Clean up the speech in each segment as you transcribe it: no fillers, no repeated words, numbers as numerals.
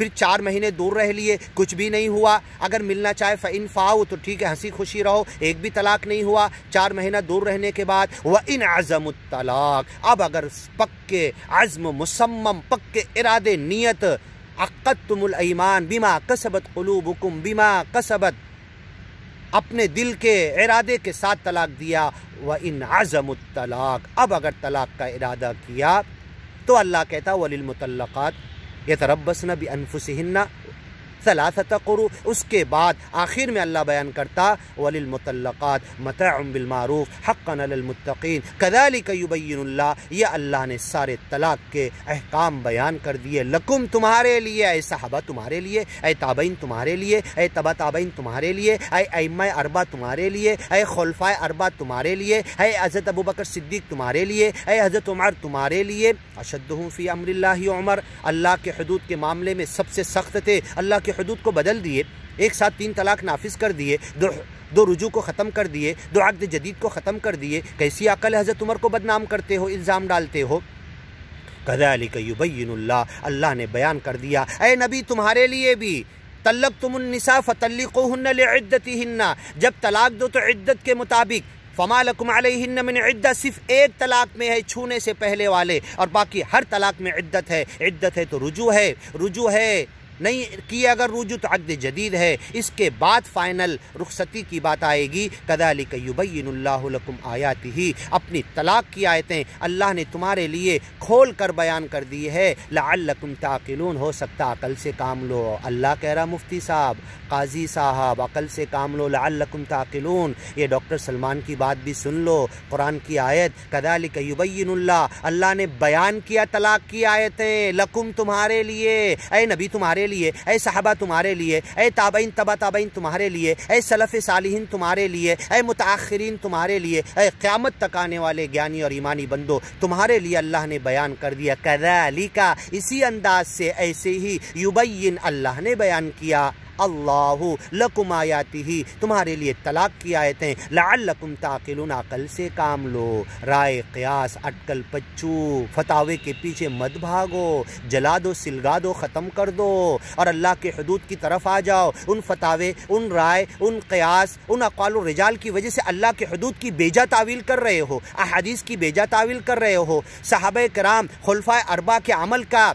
پھر 4 مہینے دور رہ لیے، کچھ بھی نہیں ہوا، اگر ملنا چاہے فَإِن فَاؤ تو ٹھیک ہے، ہنسی خوشی رہو، ایک بھی طلاق نہیں ہوا 4 مہینہ دور رہنے کے بعد۔ وَإِنْ عَزَمُوا الطَّلَاقَ، اب اگر پکے عزم مصمم، پکے ارادے نیت، عقدتم الایمان بما کسبت قلوبکم، بما کسبت، اپنے دل کے ارادے کے ساتھ طلاق دیا۔ وَإِنْ عَزَمُوا الطَّلَاقَ، اب اگر طلاق کا ارادہ کیا تو اللہ کہتا وَلِلْمُطَلَّقَاتِ يَتَرَبَّصْنَ بِأَنفُسِهِنَّ ثلاثة قروء، اس کے بعد آخر میں اللہ بیان کرتا وَلِلْمُطَلَّقَاتِ مَتَاعٌ بِالْمَعْرُوفِ حَقًّا عَلَى الْمُتَّقِينَ كَذَلِكَ يُبَيِّنُ اللَّهُ، یہ اللہ نے سارے طلاق کے احکام بیان کر دیے، لکم تمہارے لیے، اے صحابہ تمہارے لیے، اے تابعین تمہارے لیے، اے تبع تابعین تمہارے لیے، اے ائمہ اربعہ تمہارے لیے، اے خلفائے اربعہ تمہارے لیے، اے حضرت ابوبکر صدیق تمہارے لیے، اے حضرت عمر تمہارے لیے۔ اشدہم فی امر اللہ عمر، اللہ کے حدود کے معاملے میں سب سے سخت تھے، اللہ کے حدود کو بدل دیے، ایک ساتھ 3 طلاق نافذ کر دیے، دو رجوع کو ختم کر دیے، 2 عقد جدید کو ختم کر دیے۔ کیسی عقل حضرت عمر کو بدنام کرتے ہو، الزام ڈالتے ہو؟ کذالک یبین اللہ، اللہ نے بیان کر دیا اے نبی تمہارے لیے بھی، طلقتم النساء فطلقوہن لعدتہن، جب طلاق دو تو عدت کے مطابق، فما لکم علیہن من عدہ، صرف ایک طلاق میں ہے چھونے سے پہلے والے، اور باقی ہر طلاق میں عدت ہے، عدت ہے تو رجوع ہے، رجوع ہے نہیں کی اگر رجوع تو عقد جدید ہے، اس کے بعد فائنل رخصتی کی بات آئے گی۔ کذالک یبین اللہ لکم آیاتہ، اپنی طلاق کی آیتیں اللہ نے تمہارے لیے کھول کر بیان کر دی ہے، لعلکم تعقلون، ہو سکتا عقل سے کام لو۔ اللہ کہہ رہا مفتی صاحب، قاضی صاحب، عقل سے کام لو، لعلکم تعقلون۔ یہ ڈاکٹر سلمان کی بات بھی سن لو، قرآن کی آیت کذالک یبین اللہ، اللہ نے بیان کیا طلاق کی آیتیں لکم تمہارے لیے، اے نبی تمہارے لیے، اے صحابہ تمہارے لیے، اے تابعین تبع تابعین تمہارے لیے، اے سلف صالحین تمہارے لیے، اے متاخرین تمہارے لیے، اے قیامت تک آنے والے گیانی اور ایمانی بندو تمہارے لیے اللہ نے بیان کر دیا۔ کذالک، اسی انداز سے، ایسے ہی، یبین، اللہ نے بیان کیا، اللہ لکم آیاتہ، تمہارے لیے طلاق کی آیتیں، لعلکم تعقلون، عقل سے کام لو۔ رائے قیاس اٹکل پچو فتاوے کے پیچھے مت بھاگو، جلا دو سلگا دو ختم کر دو اور اللہ کے حدود کی طرف آ جاؤ۔ ان فتاوے، ان رائے، ان قیاس، ان اقوال و رجال کی وجہ سے اللہ کے حدود کی بیجا تعویل کر رہے ہو، احادیث کی بیجا تعویل کر رہے ہو، صحابہ کرام خلفائے اربعہ کے عمل کا،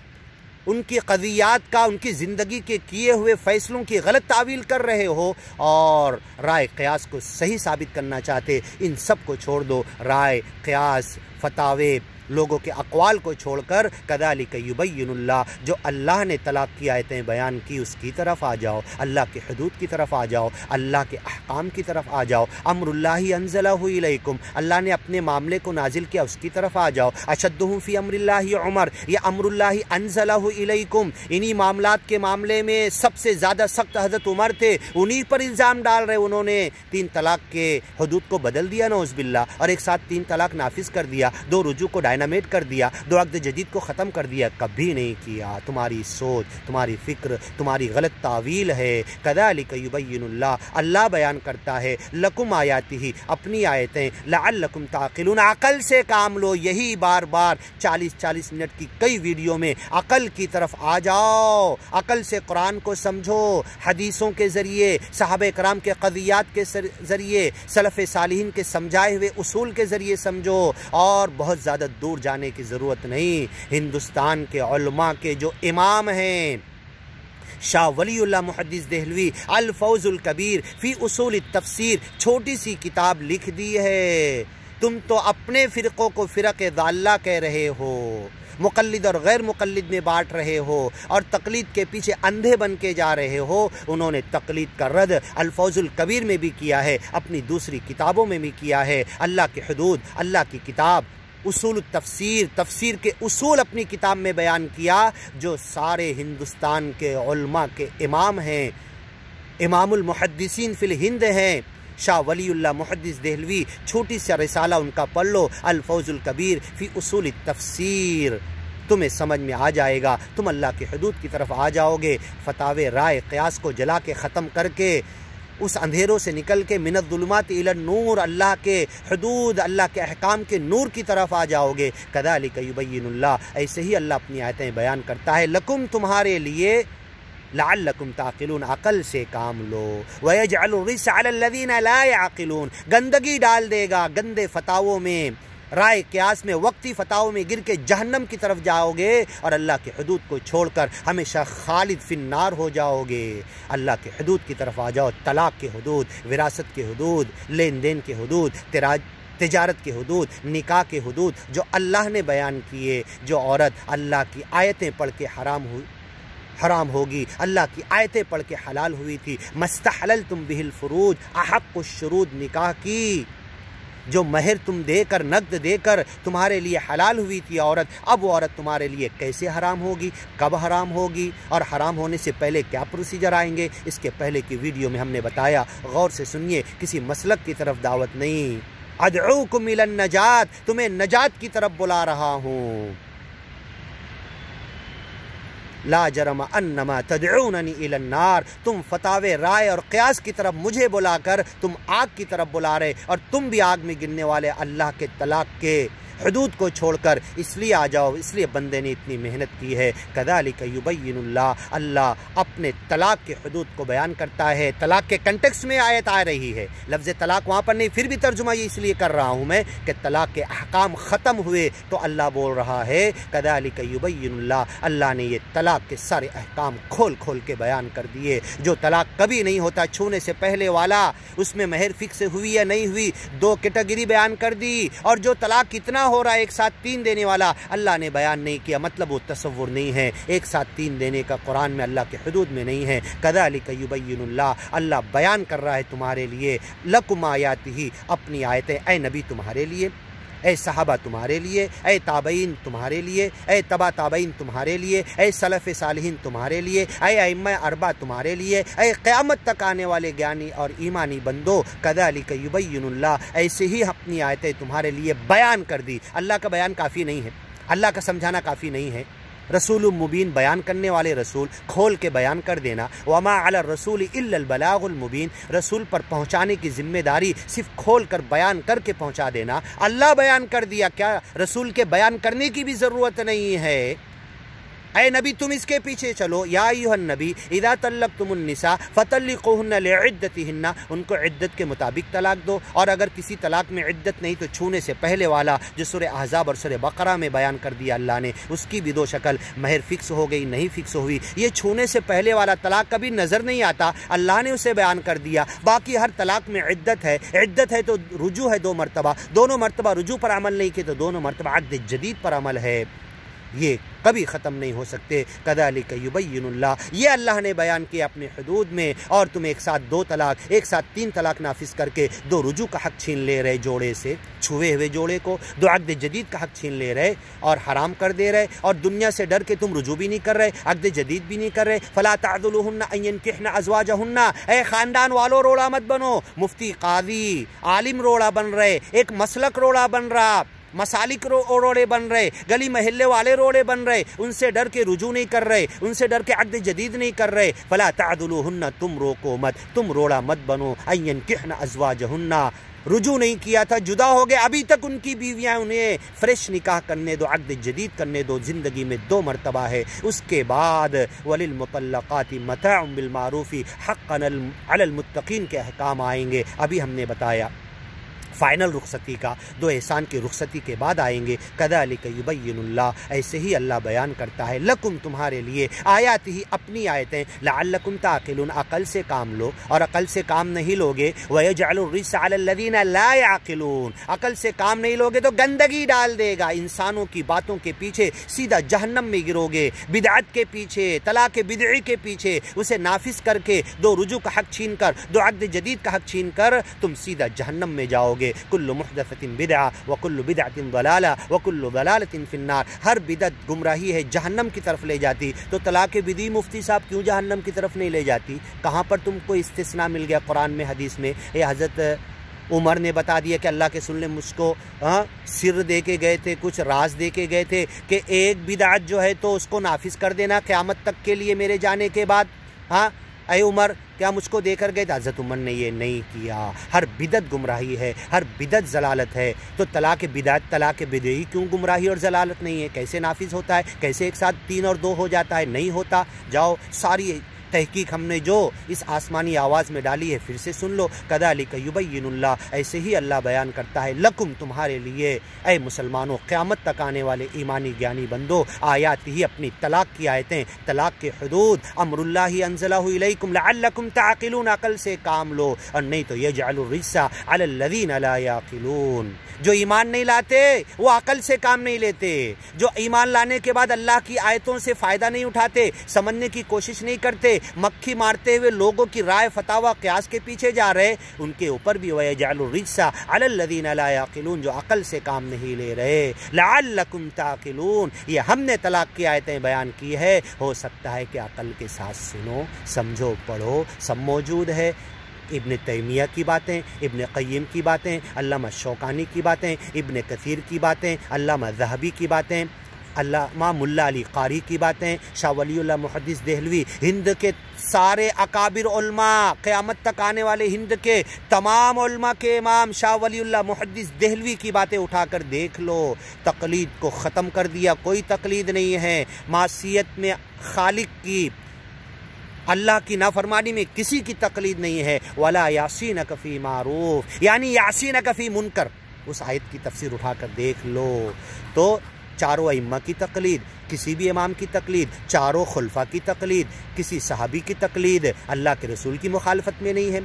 ان کی قضیات کا، ان کی زندگی کے کیے ہوئے فیصلوں کی غلط تعویل کر رہے ہو، اور رائے قیاس کو صحیح ثابت کرنا چاہتے، ان سب کو چھوڑ دو، رائے قیاس فتاوے لوگوں کے اقوال کو چھوڑ کر کذالک یبین اللہ، جو اللہ نے طلاق کی آیتیں بیان کی اس کی طرف آ جاؤ، اللہ کے حدود کی طرف آ جاؤ، اللہ کے احکام کی طرف آ جاؤ، امر اللہ انزلہ الیکم، اللہ نے اپنے معاملے کو نازل کیا اس کی طرف آ جاؤ۔ اشدہم فی امر اللہ عمر، یہ امر اللہ انزلہ الیکم، انہی معاملات کے معاملے میں سب سے زیادہ سخت حضرت عمر تھے، انہی پر الزام ڈال رہے، انہوں نے 3 طلاق کے حدود کو بدل دیا نعوذ باللہ، اور ایک ساتھ 3 طلاق نافذ کر دیا، 2 رجوع کو ڈائنامیٹ کر دیا، 2 عقد جدید کو ختم کر دیا، کبھی نہیں کیا۔ تمہاری سوچ، تمہاری فکر، تمہاری غلط تعویل ہے۔ کذالک یبین اللہ، اللہ بیان کرتا ہے لکم آیاتہ، اپنی آیتیں، لعلکم تعقلون، عقل سے کام لو۔ یہی بار بار 40 منٹ کی کئی ویڈیو میں عقل کی طرف آ جاؤ، عقل سے قرآن کو سمجھو، حدیثوں کے ذریعے، صحابہ کرام کے قضیات کے ذریعے، سلف صالحین کے سمجھائے ہوئے اصول کے ذریعے سمجھو، اور بہت زیادہ دور جانے کی ضرورت نہیں۔ ہندوستان کے علماء کے جو امام ہیں، شاہ ولی اللہ محدث دہلوی، الفوز الکبیر فی اصول التفسیر، چھوٹی سی کتاب لکھ دی ہے۔ تم تو اپنے فرقوں کو فرق ضالہ کہہ رہے ہو، مقلد اور غیر مقلد میں بانٹ رہے ہو، اور تقلید کے پیچھے اندھے بن کے جا رہے ہو۔ انہوں نے تقلید کا رد الفوز الکبیر میں بھی کیا ہے، اپنی دوسری کتابوں میں بھی کیا ہے۔ اللہ کے حدود، اللہ کی کتاب، اصول التفسیر، تفسیر کے اصول اپنی کتاب میں بیان کیا، جو سارے ہندوستان کے علماء کے امام ہیں، امام المحدثین فی الہند ہیں، شاہ ولی اللہ محدث دہلوی، چھوٹی سی رسالہ ان کا پڑھ لو، الفوز الکبیر فی اصول التفسیر، تمہیں سمجھ میں آ جائے گا، تم اللہ کے حدود کی طرف آ جاؤ گے، فتاوے رائے قیاس کو جلا کے ختم کر کے، اس اندھیروں سے نکل کے من الظلمات الی النور، اللہ کے حدود، اللہ کے احکام کے نور کی طرف آ جاؤ گے۔ کذالک یبین اللہ، ایسے ہی اللہ اپنی آیتیں بیان کرتا ہے، لکم تمہارے لیے، لعلکم تعقلون، عقل سے کام لو۔ وَيَجْعَلُ الرِّجْسَ عَلَى الَّذِينَ لَا يَعْقِلُونَ، گندگی ڈال دے گا گندے فتاووں میں، رائے قیاس میں، وقتی فتاووں میں گر کے جہنم کی طرف جاؤ گے اور اللہ کی حدود کو چھوڑ کر ہمیشہ خالد فی النار ہو جاؤ گے۔ اللہ کی حدود کی طرف آ جاؤ، طلاق کے حدود، وراثت کے حدود، لین دین کے حدود، تجارت کے حدود، نکاح کے حدود جو اللہ نے بیان کیے۔ جو عورت اللہ کی آیتیں پڑھ کے حرام ہوگی، اللہ کی آیتیں پڑھ کے حلال ہوئی تھی، مستحللتم بہ الفروج، احق الشروط نکاح کی، جو مہر تم دے کر، نقد دے کر تمہارے لیے حلال ہوئی تھی عورت، اب وہ عورت تمہارے لیے کیسے حرام ہوگی، کب حرام ہوگی، اور حرام ہونے سے پہلے کیا پروسیجر آئیں گے، اس کے پہلے کی ویڈیو میں ہم نے بتایا، غور سے سنیے، کسی مسلک کی طرف دعوت نہیں۔ ادعوکم الی النجات، تمہیں نجات کی طرف بلا رہا ہوں۔ لا جرم انما تدعوننی الی النار، تم فتاوے، رائے اور قیاس کی طرف مجھے بلا کر تم آگ کی طرف بلا رہے، اور تم بھی آگ میں گرنے والے، اللہ کے طلاق کے حدود کو چھوڑ کر اس لیے آ جاؤ، اس لیے بندے نے اتنی محنت کی ہے۔ کذالک یبین اللہ، اللہ اپنے طلاق کے حدود کو بیان کرتا ہے۔ طلاق کے کنٹیکسٹ میں آیت آ رہی ہے، لفظ طلاق وہاں پر نہیں، پھر بھی ترجمہ یہ اس لیے کر رہا ہوں میں کہ طلاق کے احکام ختم ہوئے تو اللہ بول رہا ہے کذالک یبین اللہ، اللہ نے یہ طلاق کے سارے احکام کھول کھول کے بیان کر دیے۔ جو طلاق کبھی نہیں ہوتا، چھونے سے پہلے والا، اس میں مہر فکس ہوئی یا نہیں ہوئی، دو کیٹیگری بیان کر دی، اور جو طلاق کتنا ہو رہا ہے، ایک ساتھ 3 دینے والا، اللہ نے بیان نہیں کیا، مطلب وہ تصور نہیں ہے، ایک ساتھ 3 دینے کا قرآن میں اللہ کے حدود میں نہیں ہے۔ کذالک یبین اللہ، اللہ بیان کر رہا ہے تمہارے لیے، لکم آیاتہ، اپنی آیتیں، اے نبی تمہارے لیے، اے صحابہ تمہارے لیے، اے تابعین تمہارے لیے، اے تبع تابعین تمہارے لیے، اے سلف صالحین تمہارے لیے، اے ائمہ اربعہ تمہارے لیے، اے قیامت تک آنے والے گیانی اور ایمانی بندو، کذالک یبین اللہ، ایسے ہی اپنی آیتیں تمہارے لیے بیان کر دی۔ اللہ کا بیان کافی نہیں ہے، اللہ کا سمجھانا کافی نہیں ہے، رسول مبین، بیان کرنے والے رسول، کھول کے بیان کر دینا۔ وما علی الرسول الا البلاغ المبین، رسول پر پہنچانے کی ذمہ داری صرف کھول کر بیان کر کے پہنچا دینا۔ اللہ بیان کر دیا، کیا رسول کے بیان کرنے کی بھی ضرورت نہیں ہے؟ اے نبی تم اس کے پیچھے چلو، یا ایھا النبی اذا طلقتم النساء فطلقوهن لعدتهن، ان کو عدت کے مطابق طلاق دو، اور اگر کسی طلاق میں عدت نہیں تو چھونے سے پہلے والا جو سورہ احزاب اور سورہ بقرہ میں بیان کر دیا اللہ نے، اس کی بھی 2 شکل، مہر فکس ہو گئی، نہیں فکس ہوئی، یہ چھونے سے پہلے والا طلاق کبھی نظر نہیں آتا، اللہ نے اسے بیان کر دیا۔ باقی ہر طلاق میں عدت ہے، عدت ہے تو رجوع ہے 2 مرتبہ، دونوں مرتبہ رجوع پر عمل نہیں کیے تو دونوں مرتبہ عقد جدید پر عمل ہے، یہ کبھی ختم نہیں ہو سکتے۔ کذالک یبین اللہ، یہ اللہ نے بیان کیا اپنے حدود میں، اور تم ایک ساتھ 2 طلاق، ایک ساتھ 3 طلاق نافذ کر کے 2 رجوع کا حق چھین لے رہے جوڑے سے، چھوئے ہوئے جوڑے کو، 2 عقد جدید کا حق چھین لے رہے اور حرام کر دے رہے، اور دنیا سے ڈر کے تم رجوع بھی نہیں کر رہے، عقد جدید بھی نہیں کر رہے۔ فلا تعذلوهن ان ينكحن ازواجهن، اے خاندان والوں روڑا مت بنو، مفتی، قاضی، عالم روڑا بن رہے، ایک مسلک روڑا بن رہا، مسالک روڑے بن رہے، گلی محلے والے روڑے بن رہے، ان سے ڈر کے رجوع نہیں کر رہے، ان سے ڈر کے عقد جدید نہیں کر رہے۔ فلا تعذلوهن، تم روکو مت، تم روڑا مت بنو، ان ينكحن ازواجهن، رجوع نہیں کیا تھا، جدا ہو گئے، ابھی تک ان کی بیویاں انہیں فریش نکاح کرنے دو، عقد جدید کرنے دو، زندگی میں 2 مرتبہ ہے۔ اس کے بعد وللمطلقات متاع بالمعروف حقا علی المتقین کے احکام آئیں گے، ابھی ہم نے بتایا فائنل رخصتی کا، 2 احسان کی رخصتی کے بعد آئیں گے۔ کذالک یبین اللہ، ایسے ہی اللہ بیان کرتا ہے، لکم تمہارے لیے، آیات ہی اپنی آیتیں، لعلکم تعقلون، عقل سے کام لو، اور عقل سے کام نہیں لوگے ویجعل الرجس علی الذین لا یعقلون، عقل سے کام نہیں لوگے تو گندگی ڈال دے گا، انسانوں کی باتوں کے پیچھے سیدھا جہنم میں گرو گے، بدعت کے پیچھے، طلاق بدعی کے پیچھے، اسے نافذ کر کے 2 رجوع کا حق چھین کر، 2 عقد جدید کا حق چھین کر تم سیدھا جہنم میں جاؤ گے۔ کل محدثۃ بدعہ وکل بدعۃ ضلالہ وکل ضلالۃ فی النار، ہر بدعت گمراہی ہے، جہنم کی طرف لے جاتی، تو طلاق بدعی مفتی صاحب کیوں جہنم کی طرف نہیں لے جاتی؟ کہاں پر تم کو استثناء مل گیا قرآن میں، حدیث میں؟ یہ حضرت عمر نے بتا دیا کہ اللہ کے رسول نے مجھ کو سر دے کے گئے تھے، کچھ راز دے کے گئے تھے کہ ایک بدعت جو ہے تو اس کو نافذ کر دینا قیامت تک کے لیے میرے جانے کے بعد۔ اے عمر کیا مجھ کو دے کر گئے؟ حضرت عمر نے یہ نہیں کیا۔ ہر بدعت گمراہی ہے، ہر بدعت ضلالت ہے، تو طلاق بدعت، طلاق بدعی کیوں گمراہی اور ضلالت نہیں ہے؟ کیسے نافذ ہوتا ہے؟ کیسے ایک ساتھ 3 اور 2 ہو جاتا ہے؟ نہیں ہوتا۔ جاؤ ساری تحقیق ہم نے جو اس آسمانی آواز میں ڈالی ہے پھر سے سن لو، کذالک یبین اللہ، ایسے ہی اللہ بیان کرتا ہے، لکم تمہارے لیے اے مسلمانوں، قیامت تک آنے والے ایمانی گیانی بندو، آیات ہی اپنی طلاق کی آیتیں، طلاق کے حدود، امر اللہ انزلہ الیکم لعلکم تعقلون، عقل سے کام لو، اور نہیں تو یجعل الرجس علی الذین لا یعقلون۔ جو ایمان نہیں لاتے وہ عقل سے کام نہیں لیتے، جو ایمان لانے کے بعد اللہ کی آیتوں سے فائدہ نہیں اٹھاتے، سمجھنے کی کوشش نہیں کرتے، مکھی مارتے ہوئے لوگوں کی رائے فتاوی قیاس کے پیچھے جا رہے، ان کے اوپر بھی وَيَجْعَلُ الرِّجْسَ عَلَى الَّذِينَ لَا يَعْقِلُونَ، جو عقل سے کام نہیں لے رہے، لَعَلَّكُمْ تَعْقِلُونَ، یہ ہم نے طلاق کی آیتیں بیان کی ہے، ہو سکتا ہے کہ عقل کے ساتھ سنو، سمجھو، پڑھو، سب موجود ہے۔ ابن تیمیہ کی باتیں، ابن قیم کی باتیں، علامہ شوکانی کی باتیں، ابن کثیر کی باتیں، علامہ ذہبی کی باتیں، علامہ ملا علی قاری کی باتیں، شاہ ولی اللہ محدث دہلوی، ہند کے سارے اکابر علماء، قیامت تک آنے والے ہند کے تمام علماء کے امام شاہ ولی اللہ محدث دہلوی کی باتیں اٹھا کر دیکھ لو، تقلید کو ختم کر دیا، کوئی تقلید نہیں ہے، معصیت میں خالق کی، اللہ کی نافرمانی میں کسی کی تقلید نہیں ہے، وَلَا يَعْصِينَكَ فِي مَعْرُوفٍ، یعنی يَعْصِينَكَ فِي مُنکر، اس آیت کی تفسیر اٹھا کر دیکھ لو، تو چاروں ائمہ کی تقلید، کسی بھی امام کی تقلید، چاروں خلفاء کی تقلید، کسی صحابی کی تقلید اللہ کے رسول کی مخالفت میں نہیں ہے،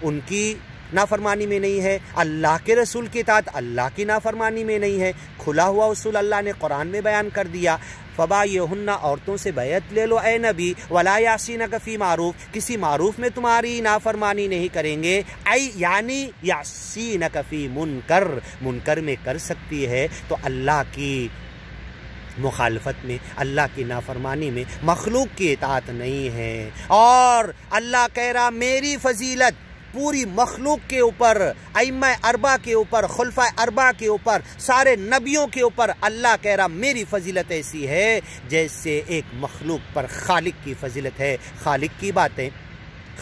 ان کی نافرمانی میں نہیں ہے، اللہ کے رسول کی اطاعت اللہ کی نافرمانی میں نہیں ہے، کھلا ہوا اصول اللہ نے قرآن میں بیان کر دیا، فبایعہن، عورتوں سے بیعت لے لو اے نبی، ولا یعصینک فی معروف، کسی معروف میں تمہاری نافرمانی نہیں کریں گے، یعنی یعصینک فی منکر، منکر میں کر سکتی ہے تو اللہ کی مخالفت میں، اللہ کی نافرمانی میں، مخلوق کی اطاعت نہیں ہے، اور اللہ کہہ رہا میری فضیلت پوری مخلوق کے اوپر، ائمہ اربعہ کے اوپر، خلفاء اربعہ کے اوپر، سارے نبیوں کے اوپر، اللہ کہہ رہا میری فضیلت ایسی ہے جیسے ایک مخلوق پر خالق کی فضیلت ہے۔ خالق کی باتیں،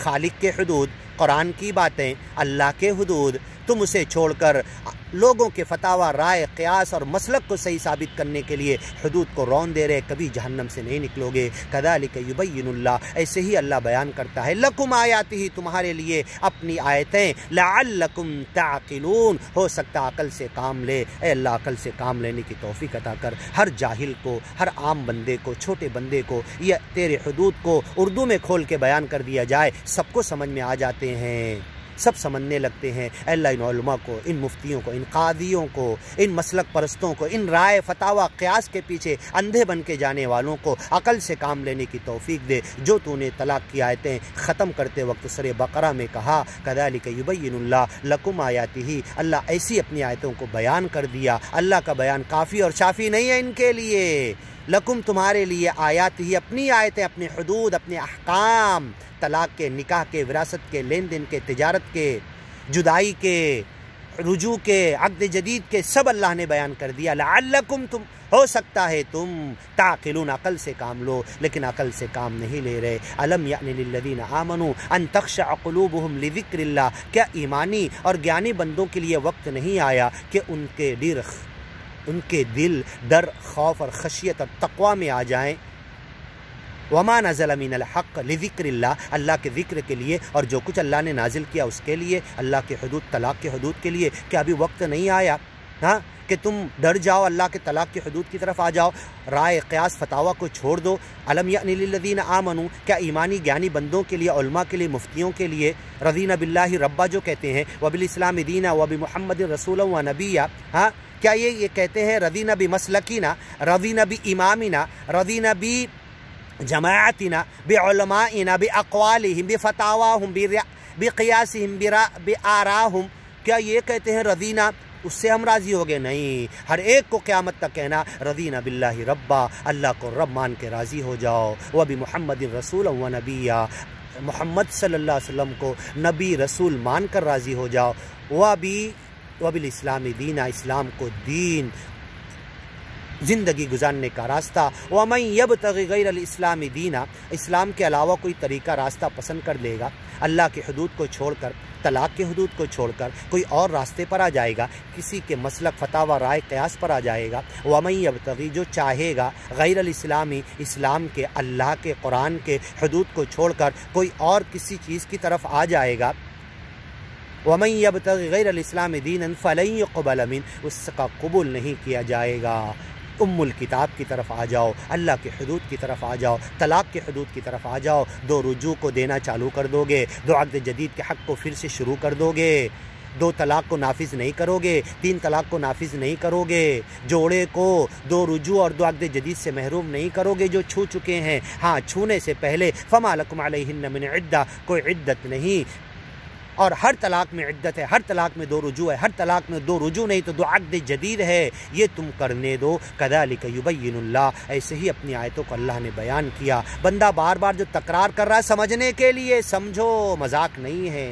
خالق کے حدود، قرآن کی باتیں، اللہ کے حدود، تم اسے چھوڑ کر لوگوں کے فتاوی، رائے، قیاس اور مسلک کو صحیح ثابت کرنے کے لیے حدود کو رون دے رہے، کبھی جہنم سے نہیں نکلو گے۔ کذالک یبین اللہ، ایسے ہی اللہ بیان کرتا ہے، لکم آیاتہ، تمہارے لیے اپنی آیتیں، لعلکم تعقلون، ہو سکتا عقل سے کام لے، اے اللہ عقل سے کام لینے کی توفیق عطا کر، ہر جاہل کو، ہر عام بندے کو، چھوٹے بندے کو یہ تیرے حدود کو اردو میں کھول کے بیان کر دیا جائے، سب کو سمجھ میں آ جاتے ہیں، سب سمجھنے لگتے ہیں۔ اے اللہ ان علماء کو، ان مفتیوں کو، ان قاضیوں کو، ان مسلک پرستوں کو، ان رائے فتاوی قیاس کے پیچھے اندھے بن کے جانے والوں کو عقل سے کام لینے کی توفیق دے۔ جو تو نے طلاق کی آیتیں ختم کرتے وقت سورہ بقرہ میں کہا، کذالک یبین اللہ لکم آیاتہ، اللہ ایسی اپنی آیتوں کو بیان کر دیا، اللہ کا بیان کافی اور شافی نہیں ہے ان کے لیے، لکم تمہارے لیے آیات ہی، اپنی آیتیں، اپنے حدود، اپنے احکام، طلاق کے، نکاح کے، وراثت کے، لین دین کے، تجارت کے، جدائی کے، رجوع کے، عقد جدید کے، سب اللہ نے بیان کر دیا۔ لعلکم، تم ہو سکتا ہے تم تعقلون، عقل سے کام لو، لیکن عقل سے کام نہیں لے رہے۔ الم یعن للذین آمنوا ان تخشع قلوبہم لذکر اللہ، کیا ایمانی اور گیانی بندوں کے لیے وقت نہیں آیا کہ ان کے دل ڈر، خوف اور خشیت اور تقوی میں آ جائیں؟ وما نزل من الحق لذکر اللہ، اللہ کے ذکر کے لیے، اور جو کچھ اللہ نے نازل کیا اس کے لیے، اللہ کے حدود، طلاق کے حدود کے لیے، کیا ابھی وقت نہیں آیا ہاں کہ تم ڈر جاؤ، اللہ کے طلاق کے حدود کی طرف آ جاؤ، رائے قیاس فتاوی کو چھوڑ دو؟ الم یعن للذین آمنوا، کیا ایمانی گیانی بندوں کے لیے، علماء کے لیے، مفتیوں کے لیے، رضینا باللہ ربا جو کہتے ہیں، وبالاسلام دینا، وبمحمد رسولا ونبیا، ہاں کیا یہ کہتے ہیں رضینا بمسلکینا، رضینا بامامنا، رضینا جماعتنا، بعلمائنا، باقوالہم، بفتاواہم، بقیاسہم، بآراہم، کیا یہ کہتے ہیں رضینا اس سے ہم راضی ہو گئے؟ نہیں، ہر ایک کو قیامت تک کہنا رضینا باللہ ربا، اللہ کو رب مان کے راضی ہو جاؤ، وبمحمد رسولا ونبیا، محمد صلی اللہ علیہ وسلم کو نبی رسول مان کر راضی ہو جاؤ، وبالاسلام دینا، اسلام کو دین زندگی گزارنے کا راستہ۔ وَمَن يَبْتَغِ غَيْرَ الْإِسْلَامِ دِينًا، اسلام کے علاوہ کوئی طریقہ راستہ پسند کر لے گا، اللہ کی حدود کو چھوڑ کر، طلاق کے حدود کو چھوڑ کر کوئی اور راستے پر آ جائے گا، کسی کے مسلک فتاوی رائے قیاس پر آ جائے گا۔ وَمَن يَبْتَغِ، جو چاہے گا، غیر الاسلامی، اسلام کے، اللہ کے، قرآن کے حدود کو چھوڑ کر کوئی اور کسی چیز کی طرف آ جائے گا، وَمَن يَبْتَغِ غَيْرَ الْإِسْلَامِ دِينًا فَلَن يُقْبَلَ مِنْهُ، اس کا قبول نہیں کیا جائے گا۔ الکتاب کی طرف آ جاؤ، اللہ کی حدود کی طرف آ جاؤ، طلاق کی حدود کی طرف آ جاؤ، دو رجوع کو دینا چالو کر دو گے، دو عقد جدید کے حق کو پھر سے شروع کر دو گے، دو طلاق کو نافذ نہیں کرو گے، تین طلاق کو نافذ نہیں کرو گے، جوڑے کو دو رجوع اور دو عقد جدید سے محروم نہیں کرو گے جو چھو چکے ہیں، ہاں چھونے سے پہلے فما لکم علیہن من عدہ، کوئی عدت نہیں، اور ہر طلاق میں عدت ہے، ہر طلاق میں دو رجوع ہے، ہر طلاق میں دو رجوع نہیں تو دو عقد جدید ہے، یہ تم کرنے دو۔ کذالک یبین اللہ، ایسے ہی اپنی آیتوں کو اللہ نے بیان کیا۔ بندہ بار بار جو تکرار کر رہا ہے سمجھنے کے لیے، سمجھو، مذاق نہیں ہے۔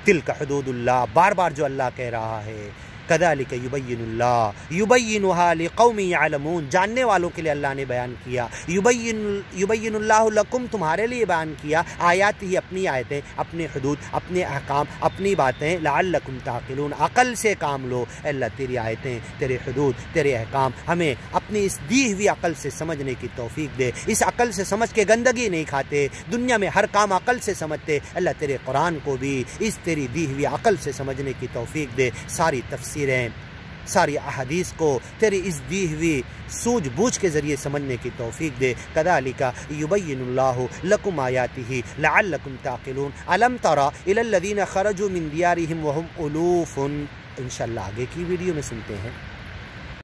تلک حدود اللہ، بار بار جو اللہ کہہ رہا ہے، کذالک یبین اللہ یبینھا لقوم یعلمون، جاننے والوں کے لیے اللہ نے بیان کیا۔ یبین اللہ لکم، تمہارے لیے بیان کیا، آیات ہی، اپنی آیتیں، اپنے حدود، اپنے احکام، اپنی باتیں، لعلکم تعقلون، عقل سے کام لو۔ اے اللہ تیری آیتیں، تیرے حدود، تیرے احکام ہمیں اپنی اس دی ہوئی عقل سے سمجھنے کی توفیق دے، اس عقل سے سمجھ کے گندگی نہیں کھاتے، دنیا میں ہر کام عقل سے سمجھتے، اللہ تیرے قرآن کو بھی اس تیری دی ہوئی عقل سے سمجھنے کی توفیق دے، ساری تفسیریں، ساری احادیث کو تیری اس دی ہوئی سوجھ بوجھ کے ذریعے سمجھنے کی توفیق دے۔ کذالک یبین اللہ لکم آیاتہ لعلکم تعقلون۔ الم تر الی الذین خرجوا من دیارہم وہم الوف، انشاءاللہ آگے کی ویڈیو میں سنتے ہیں۔